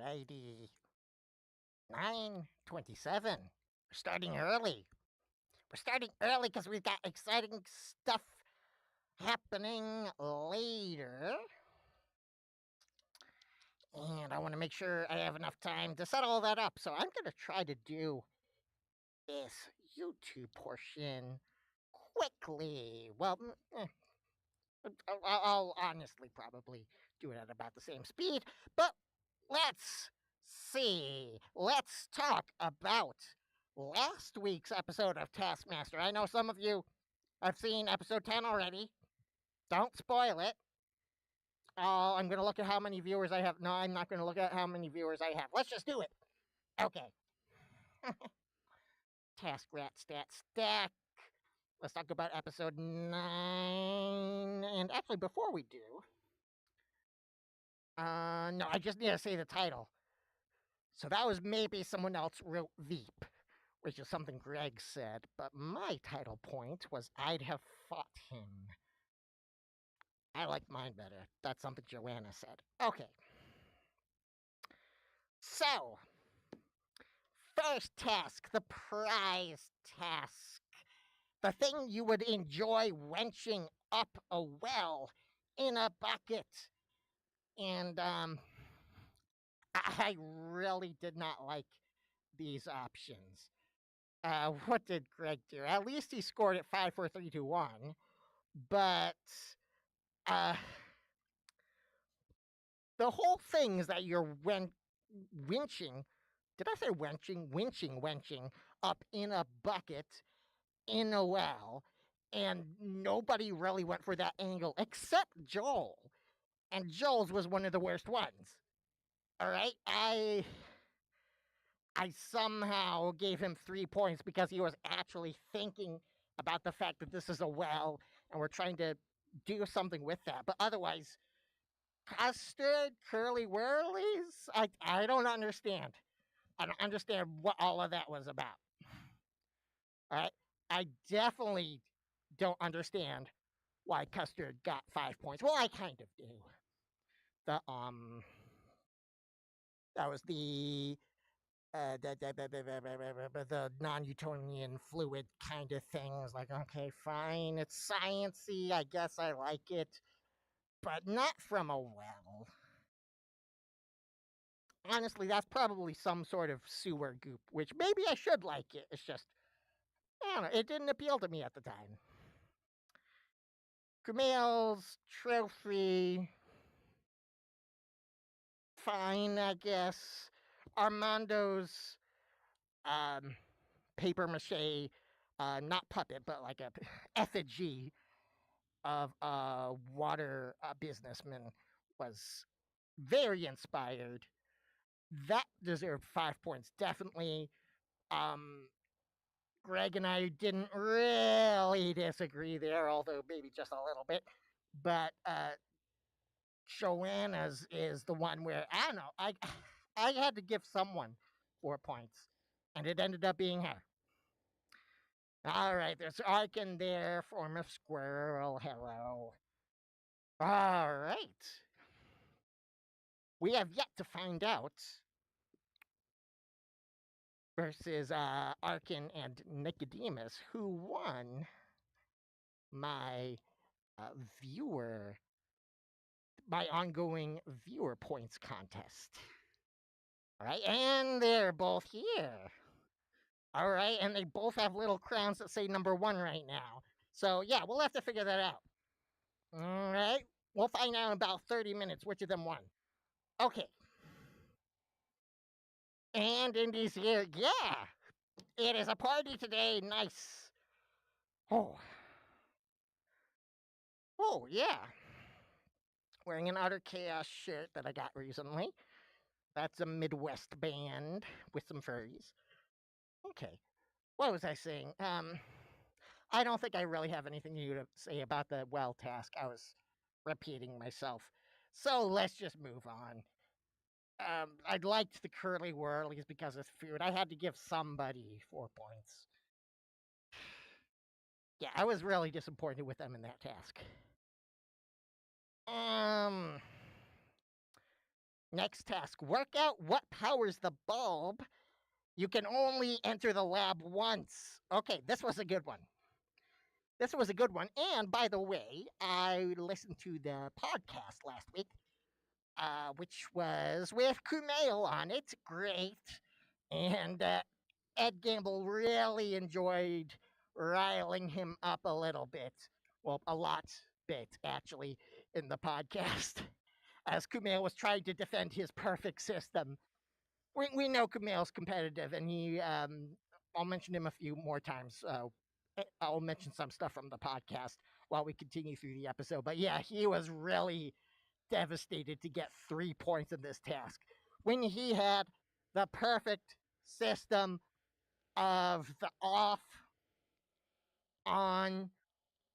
Alrighty. 9:27. We're starting early. We're starting early because we've got exciting stuff happening later. And I want to make sure I have enough time to set all that up. So I'm going to try to do this YouTube portion quickly. Well, I'll honestly probably do it at about the same speed. But let's see. Let's talk about last week's episode of Taskmaster. I know some of you have seen episode 10 already. Don't spoil it. I'm going to look at how many viewers I have. No, I'm not going to look at how many viewers I have. Let's just do it. Okay. Task Rat Stat Stack. Let's talk about episode 9. And actually, before we do, no, I just need to say the title. So that was maybe someone else wrote Veep, which is something Greg said, but my title point was I'd have fought him. I like mine better. That's something Joanna said. Okay. So, first task, the prize task. The thing you would enjoy wenching up a well in a bucket. And I really did not like these options. What did Greg do? At least he scored it 5, 4, 3, 2, 1. But the whole thing is that you're winching. Did I say wenching? Winching up in a bucket in a well. And nobody really went for that angle except Joel. And Joel's was one of the worst ones. All right? I somehow gave him 3 points because he was actually thinking about the fact that this is a well and we're trying to do something with that. But otherwise, custard, curly whirlies, I don't understand. I don't understand what all of that was about. All right? I definitely don't understand why Custard got 5 points. Well, I kind of do. That was the non-Newtonian fluid kind of thing. I was like, okay, fine, it's sciencey. I guess I like it, but not from a well. Honestly, that's probably some sort of sewer goop, which maybe I should like it. It's just, I don't know, it didn't appeal to me at the time. Kumail's trophy, fine, I guess. Armando's paper mache, not puppet, but like a effigy of a water businessman was very inspired. That deserved 5 points, definitely. Greg and I didn't really disagree there, although maybe just a little bit. But Joanna's is the one where I don't know. I had to give someone 4 points, and it ended up being her. All right, there's Arkin there, former squirrel. Hello. All right. We have yet to find out versus Arkin and Nicodemus who won my viewer, my ongoing viewer points contest. All right, and they're both here. All right, and they both have little crowns that say number 1 right now. So yeah, we'll have to figure that out. All right, we'll find out in about 30 minutes which of them won. Okay. And Indy's here. Yeah, it is a party today. Nice. Oh. Oh, yeah. Wearing an Utter Chaos shirt that I got recently. That's a Midwest band with some furries. Okay. What was I saying? I don't think I really have anything new to say about the well task. I was repeating myself. So let's just move on. I liked the curly whirlies because of food. I had to give somebody 4 points. Yeah, I was really disappointed with them in that task. Next task, work out what powers the bulb. You can only enter the lab once. Okay, this was a good one. This was a good one. And by the way, I listened to the podcast last week, which was with Kumail on it. Great. And Ed Gamble really enjoyed riling him up a little bit. Well, a lot bit, actually, in the podcast, as Kumail was trying to defend his perfect system. We know Kumail's competitive, and I'll mention him a few more times. I'll mention some stuff from the podcast while we continue through the episode. But yeah, he was really devastated to get 3 points in this task when he had the perfect system of the off, on,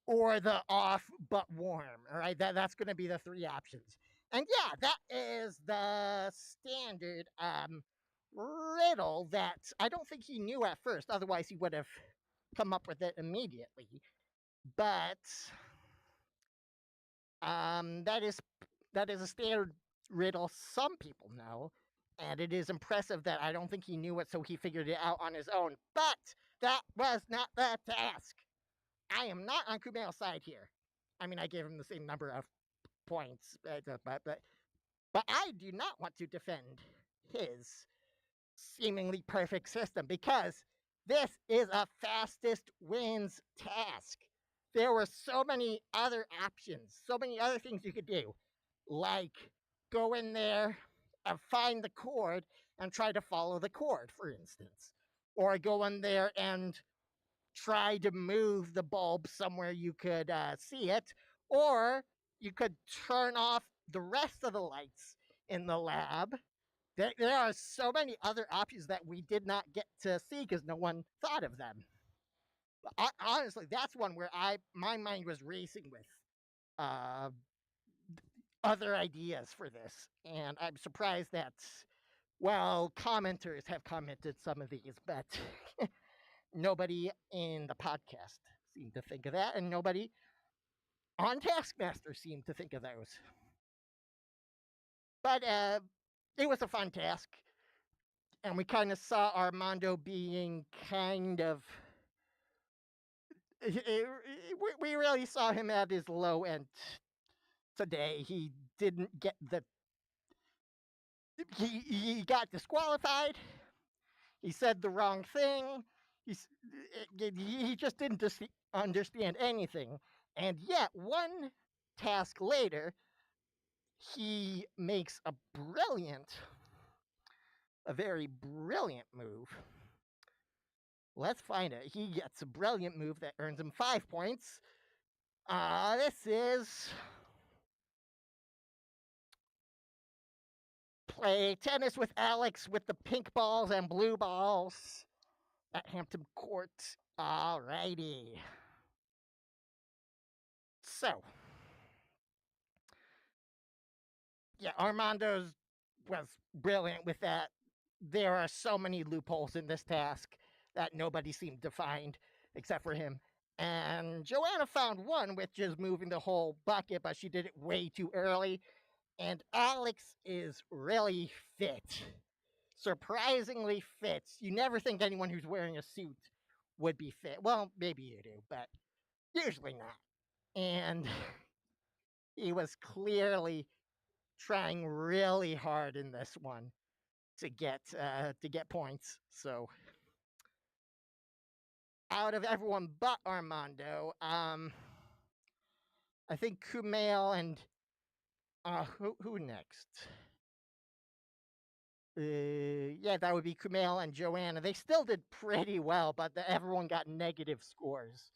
or the off but warm. All right, that's going to be the three options. And yeah, that is the standard riddle that I don't think he knew at first. Otherwise, he would have come up with it immediately. But that is a standard riddle some people know, and it is impressive that I don't think he knew it, so he figured it out on his own. But that was not the task. I am not on Kumail's side here. I mean, I gave him the same number of points, but I do not want to defend his seemingly perfect system because this is a fastest wins task. There were so many other options, so many other things you could do, like go in there and find the cord and try to follow the cord, for instance, or go in there and try to move the bulb somewhere you could see it, or you could turn off the rest of the lights in the lab. There are so many other options that we did not get to see because no one thought of them. Honestly, that's one where my mind was racing with uh, other ideas for this, and I'm surprised that commenters have commented some of these, but nobody in the podcast seemed to think of that, and nobody on Taskmaster seemed to think of those. But it was a fun task, and we kind of saw Armando being kind of. We really saw him at his low end today. He didn't get the. He got disqualified. He said the wrong thing. He just didn't understand anything. And yet, one task later, he makes a very brilliant move. Let's find it. He gets a brilliant move that earns him 5 points. This is play tennis with Alex with the pink balls and blue balls at Hampton Court. Alrighty. So, yeah, Armando's was brilliant with that. There are so many loopholes in this task that nobody seemed to find except for him. And Joanna found one, which is moving the whole bucket, but she did it way too early. And Alex is really fit. Surprisingly fit. You never think anyone who's wearing a suit would be fit. Well, maybe you do, but usually not. And he was clearly trying really hard in this one to get points. So out of everyone but Armando, I think Kumail and who next? Yeah, that would be Kumail and Joanna. They still did pretty well, but everyone got negative scores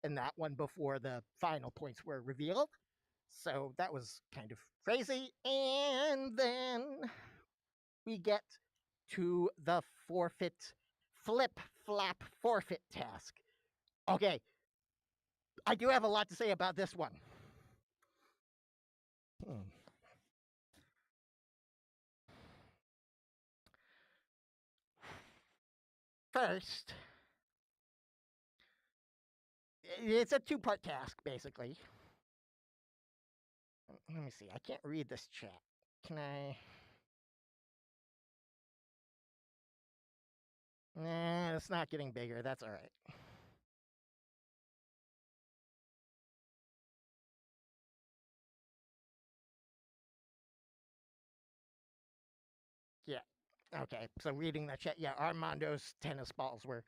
in that one before the final points were revealed. So that was kind of crazy. And then we get to the flip flap forfeit task. Okay, I do have a lot to say about this one. First, it's a two-part task, basically. Let me see. I can't read this chat. Can I? Nah, it's not getting bigger. That's all right. Yeah. Okay. So reading the chat, yeah, Armando's tennis balls were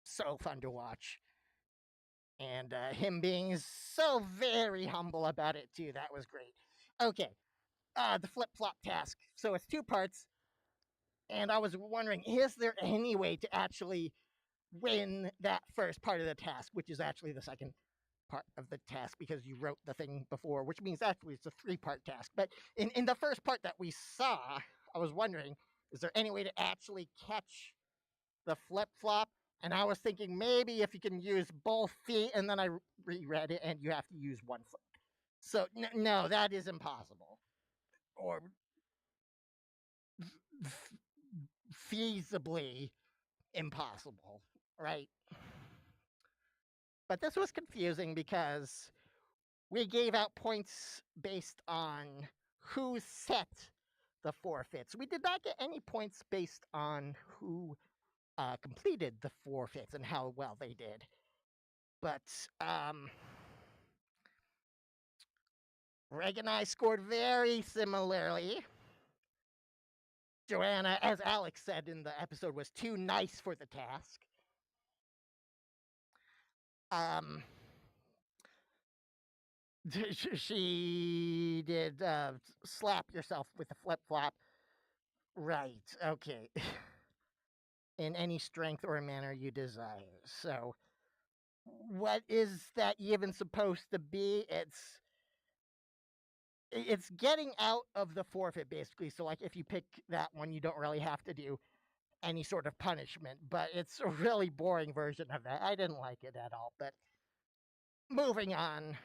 so fun to watch. And him being so very humble about it, too. That was great. Okay. The flip flop task. So it's two parts. And I was wondering, is there any way to actually win that first part of the task, which is actually the second part of the task because you wrote the thing before, which means actually it's a three-part task. But in the first part that we saw, I was wondering, is there any way to actually catch the flip flop? And I was thinking maybe if you can use both feet, and then I reread it, and you have to use one foot. So no, that is impossible, or feasibly impossible, right? But this was confusing because we gave out points based on who set the forfeits. We did not get any points based on who completed the forfeits and how well they did. But Greg and I scored very similarly. Joanna, as Alex said in the episode, was too nice for the task. Um, she did slap yourself with a flip flop. Right. Okay. In any strength or manner you desire. So, what is that even supposed to be? It's getting out of the forfeit basically. So, like, if you pick that one, you don't really have to do any sort of punishment. But it's a really boring version of that. I didn't like it at all. But moving on.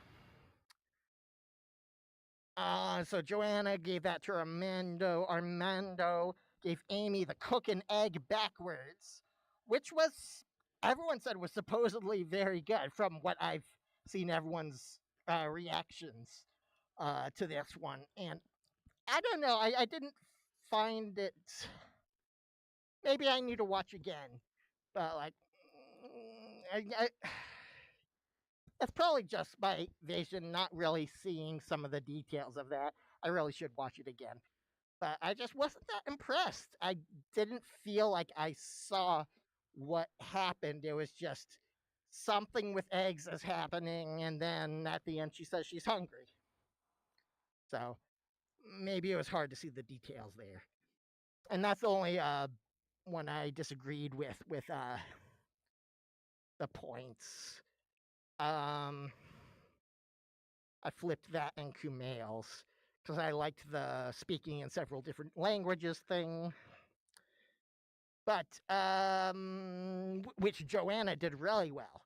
So Joanna gave that to Armando. Armando gave Amy the cook and egg backwards, which was everyone said was supposedly very good from what I've seen everyone's reactions to this one. And I don't know, I didn't find it. Maybe I need to watch again, but like, it's probably just my vision, not really seeing some of the details of that. I really should watch it again. But I just wasn't that impressed. I didn't feel like I saw what happened. It was just something with eggs is happening, and then at the end she says she's hungry. So maybe it was hard to see the details there. And that's the only one I disagreed with the points. Um, I flipped that and Kumail's because I liked the speaking in several different languages thing. But which Joanna did really well.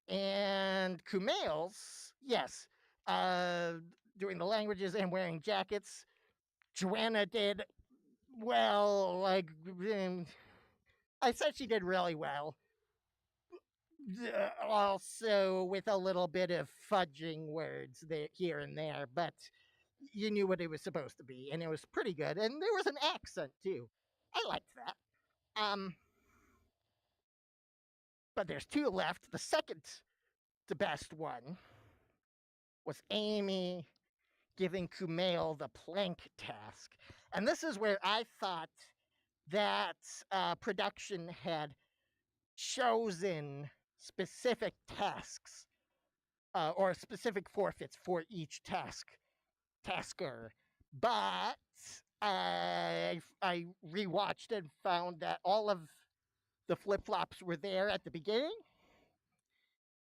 And Kumail's, yes, uh, doing the languages and wearing jackets. Joanna did well. Like I said, she did really well. Also, with a little bit of fudging words there, here and there, but you knew what it was supposed to be, and it was pretty good. And there was an accent too. I liked that. Um, but there's two left. The second to best one was Amy giving Kumail the plank task. And this is where I thought that production had chosen specific tasks or specific forfeits for each tasker. But I rewatched and found that all of the flip flops were there at the beginning,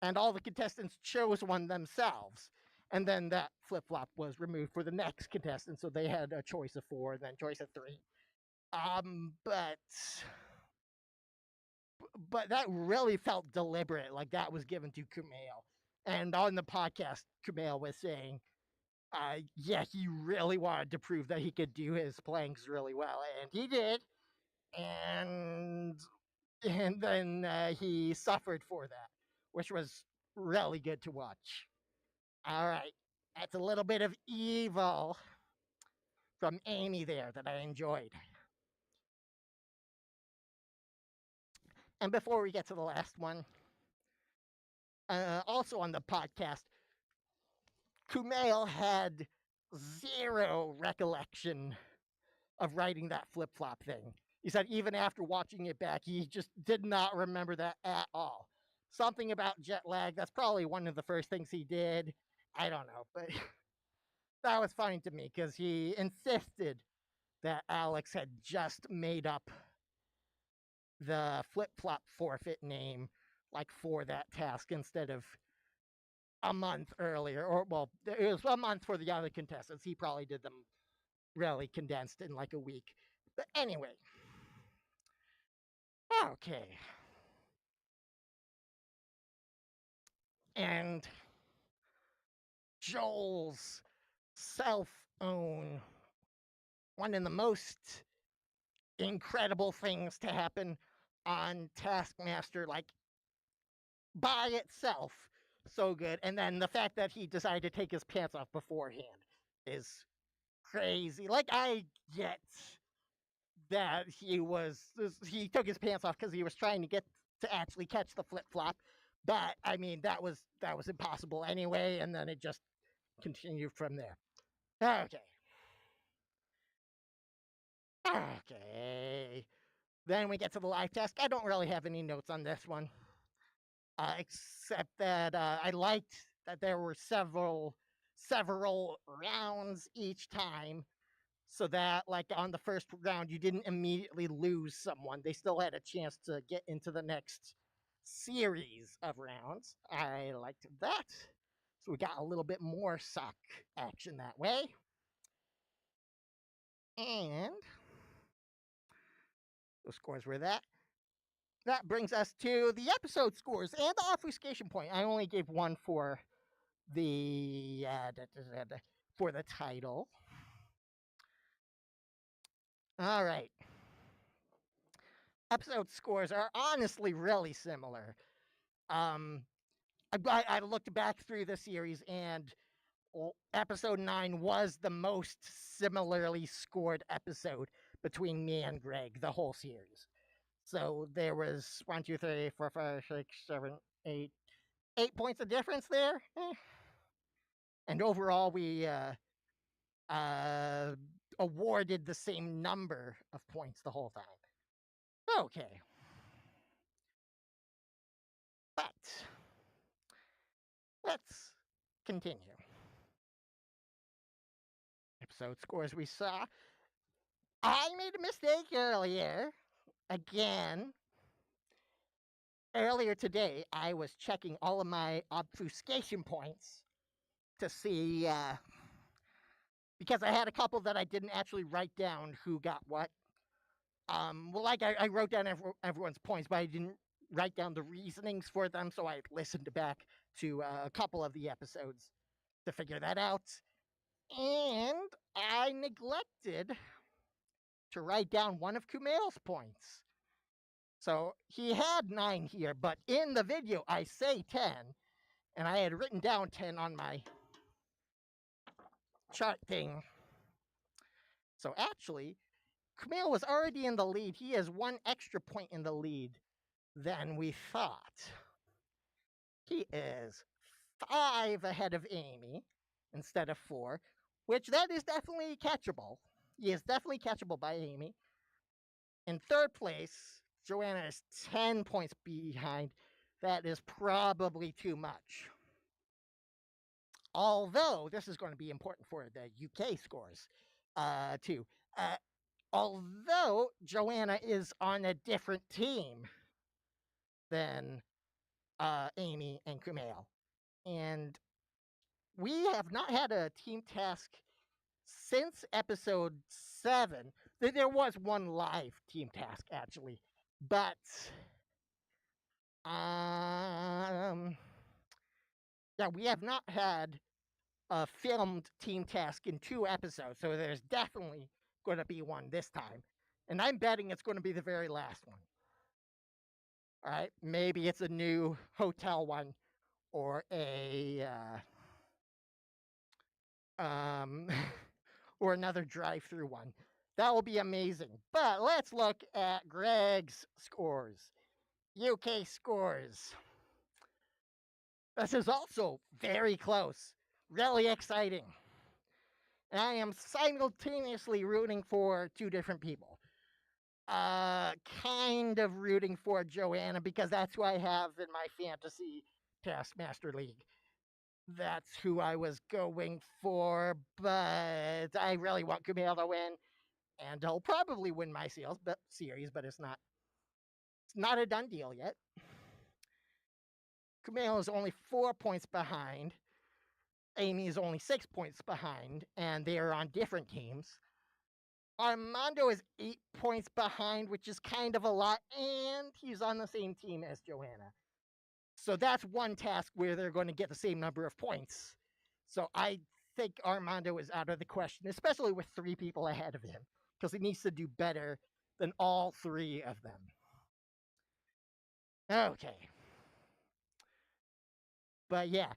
and all the contestants chose one themselves. And then that flip flop was removed for the next contestant, so they had a choice of four and then choice of three. But that really felt deliberate, like that was given to Kumail. And on the podcast, Kumail was saying, yeah, he really wanted to prove that he could do his planks really well, and he did. And then he suffered for that, which was really good to watch. All right. That's a little bit of evil from Amy there that I enjoyed. And before we get to the last one, also on the podcast, Kumail had zero recollection of writing that flip flop thing. He said even after watching it back, he just did not remember that at all. Something about jet lag, that's probably one of the first things he did. I don't know, but that was funny to me because he insisted that Alex had just made up the flip flop forfeit name like for that task instead of a month earlier, or well, it was a month for the other contestants. He probably did them really condensed in like a week. But anyway, okay. And Joel's self own one of the most incredible things to happen on Taskmaster, like by itself, so good. And then the fact that he decided to take his pants off beforehand is crazy. Like, I get that he took his pants off because he was trying to get to actually catch the flip flop. But I mean, that was impossible anyway, and then it just continued from there. Okay. Okay. Then we get to the live task. I don't really have any notes on this one, except that I liked that there were several rounds each time, so that like on the first round you didn't immediately lose someone. They still had a chance to get into the next series of rounds. I liked that. So we got a little bit more sock action that way. And the scores were that. That brings us to the episode scores and the obfuscation point. I only gave one for the for the title. All right. Episode scores are honestly really similar. Um, I looked back through the series, and episode 9 was the most similarly scored episode between me and Greg, the whole series. So there was 1, 2, 3, 4, 5, 6, 7, 8, 8 points of difference there. And overall, we uh, awarded the same number of points the whole time. Okay. But let's continue. Episode scores we saw. I made a mistake earlier. Again, earlier today, I was checking all of my obfuscation points to see, because I had a couple that I didn't actually write down who got what. Well, like I wrote down everyone's points, but I didn't write down the reasonings for them, so I listened back to a couple of the episodes to figure that out. And I neglected to write down one of Kumail's points. So he had 9 here, but in the video I say 10, and I had written down 10 on my chart thing. So actually, Kumail was already in the lead. He has 1 extra point in the lead than we thought. He is 5 ahead of Amy instead of 4, which that is definitely catchable. He is definitely catchable by Amy. In third place, Joanna is 10 points behind. That is probably too much. Although, this is going to be important for the UK scores, too. Although Joanna is on a different team than Amy and Kumail. And we have not had a team task since episode 7. There was one live team task, actually. But yeah, we have not had a filmed team task in 2 episodes, so there's definitely going to be one this time. And I'm betting it's going to be the very last one. All right, maybe it's a new hotel one or a or another drive-through one. That will be amazing. But let's look at Greg's scores. UK scores. This is also very close, really exciting. And I am simultaneously rooting for two different people. Kind of rooting for Joanna because that's who I have in my fantasy Taskmaster League. That's who I was going for, but I really want Kumail to win, and he'll probably win my series, but it's not a done deal yet. Kumail is only 4 points behind. Amy is only 6 points behind, and they are on different teams. Armando is 8 points behind, which is kind of a lot, and he's on the same team as Joanna. So that's one task where they're going to get the same number of points. So I think Armando is out of the question, especially with 3 people ahead of him, because he needs to do better than all 3 of them. Okay. But yeah,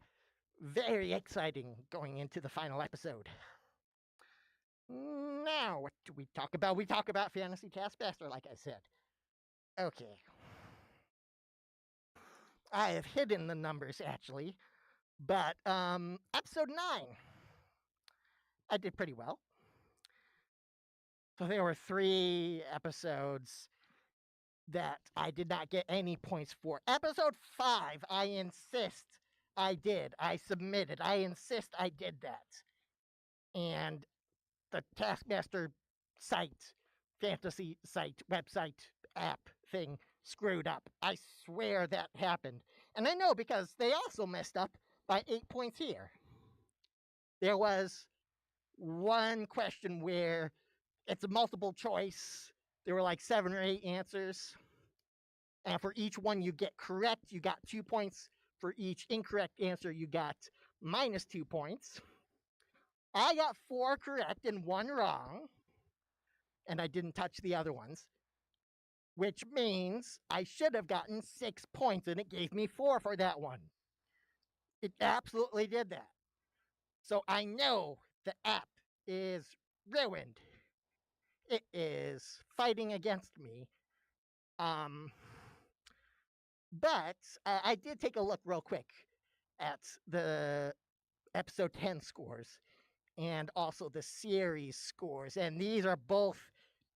very exciting going into the final episode. Now, what do we talk about? We talk about Fantasy Taskmaster, like I said. Okay. I have hidden the numbers, actually. But episode 9, I did pretty well. So there were 3 episodes that I did not get any points for. Episode 5, I insist I did. I submitted. I insist I did that. And the Taskmaster site, fantasy site, website, app thing screwed up. I swear that happened. And I know because they also messed up by 8 points here. There was one question where it's a multiple choice. There were like 7 or 8 answers. And for each one you get correct, you got 2 points. For each incorrect answer, you got minus 2 points. I got 4 correct and 1 wrong. And I didn't touch the other ones. Which means I should have gotten 6 points, and it gave me 4 for that one. It absolutely did that. So I know the app is ruined. It is fighting against me. But I did take a look real quick at the episode 10 scores and also the series scores. And these are both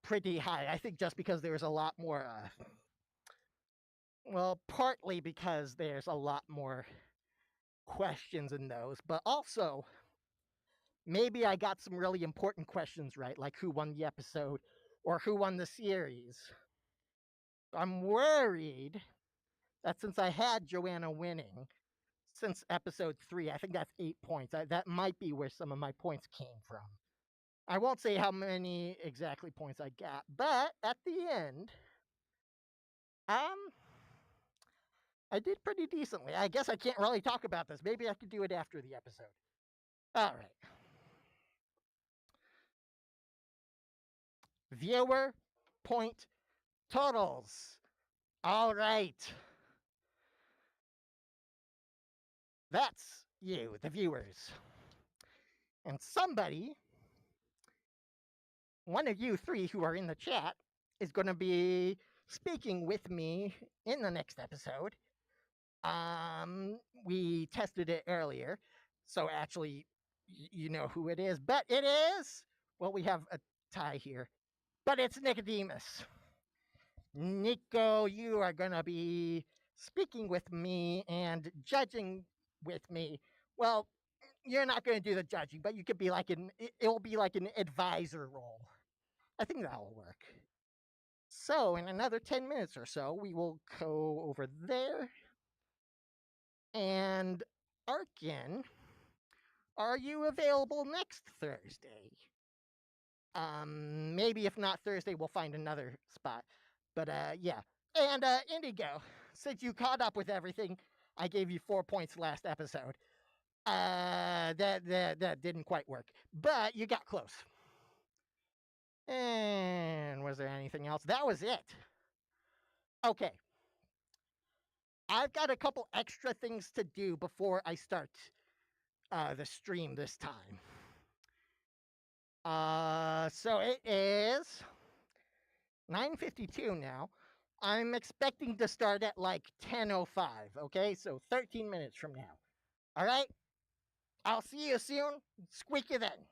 pretty high. I think just because there's a lot more, well, partly because there's a lot more questions in those, but also maybe I got some really important questions right, like who won the episode or who won the series. I'm worried that since I had Joanna winning since episode 3, I think that's 8 points. That might be where some of my points came from. I won't say how many exactly points I got, but at the end, I did pretty decently. I guess I can't really talk about this. Maybe I could do it after the episode. All right. Viewer point totals. All right. That's you, the viewers. And somebody, one of you 3 who are in the chat, is going to be speaking with me in the next episode. We tested it earlier, so actually, you know who it is. But it is, well, we have a tie here, but it's Nicodemus. Nico, you are going to be speaking with me and judging with me. Well, you're not going to do the judging, but you could be like it'll be like an advisor role. I think that'll work. So, in another 10 minutes or so, we will go over there. And Arkin, are you available next Thursday? Maybe if not Thursday, we'll find another spot. But yeah. And Indigo, since you caught up with everything, I gave you 4 points last episode. That didn't quite work, but you got close. And was there anything else? That was it. Okay. I've got a couple extra things to do before I start the stream this time. So it is 9:52 now. I'm expecting to start at like 10:05. Okay, so 13 minutes from now. All right. I'll see you soon. Squeaky then.